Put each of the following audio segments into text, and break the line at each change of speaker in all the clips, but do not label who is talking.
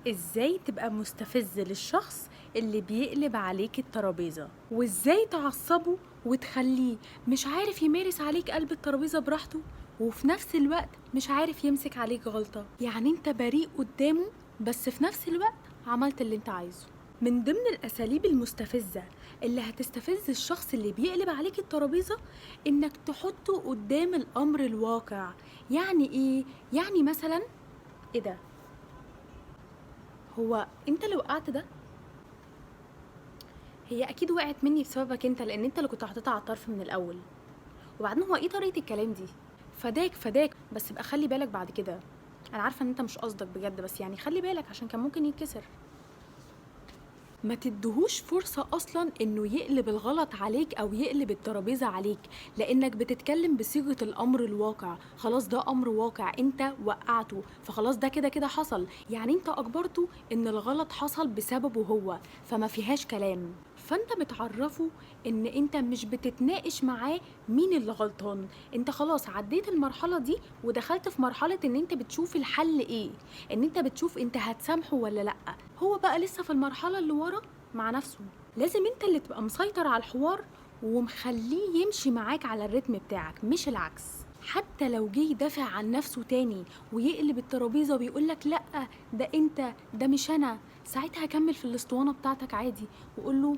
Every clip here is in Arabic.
ازاي تبقى مستفز للشخص اللي بيقلب عليك الترابيزة، وازاي تعصبه وتخليه مش عارف يمارس عليك قلب الترابيزة براحته، وفي نفس الوقت مش عارف يمسك عليك غلطة. يعني انت بريء قدامه بس في نفس الوقت عملت اللي انت عايزه. من ضمن الاساليب المستفزة اللي هتستفز الشخص اللي بيقلب عليك الترابيزة انك تحطه قدام الامر الواقع. يعني ايه؟ يعني مثلا، ايه ده؟ هو انت اللي وقعت ده؟ هي اكيد وقعت مني بسببك انت، لان انت اللي كنت حاططها على الطرف من الاول. وبعدين هو ايه طريقه الكلام دي؟ فداك فداك، بس ابقى خلي بالك بعد كده. انا عارفه ان انت مش قصدك بجد، بس يعني خلي بالك عشان كان ممكن يتكسر. ما تدهوش فرصة أصلا إنه يقلب الغلط عليك أو يقلب الترابيزة عليك، لأنك بتتكلم بصيغة الأمر الواقع. خلاص ده أمر واقع، أنت وقعته، فخلاص ده كده كده حصل. يعني أنت أجبرته إن الغلط حصل بسببه هو، فما فيهاش كلام. فأنت بتعرفه إن أنت مش بتتناقش معاه مين اللي غلطان. أنت خلاص عديت المرحلة دي ودخلت في مرحلة إن أنت بتشوف الحل إيه، إن أنت بتشوف أنت هتسامحه ولا لأ. هو بقى لسه في المرحلة اللي ورا مع نفسه. لازم انت اللي تبقى مسيطر على الحوار ومخليه يمشي معاك على الريتم بتاعك، مش العكس. حتى لو جه يدافع عن نفسه تاني ويقلب الترابيزة ويقولك لأ، ده انت، ده مش انا، ساعتها كمل في الاسطوانة بتاعتك عادي وقوله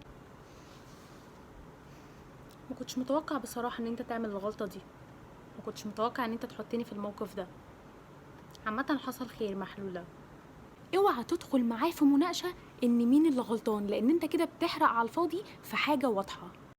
ما كنتش متوقع بصراحة ان انت تعمل الغلطة دي، ما كنتش متوقع ان انت تحطني في الموقف ده. عامة حصل خير، محلولة. اوعى تدخل معاه في مناقشة ان مين اللي غلطان، لان انت كده بتحرق على الفاضي في حاجة واضحة.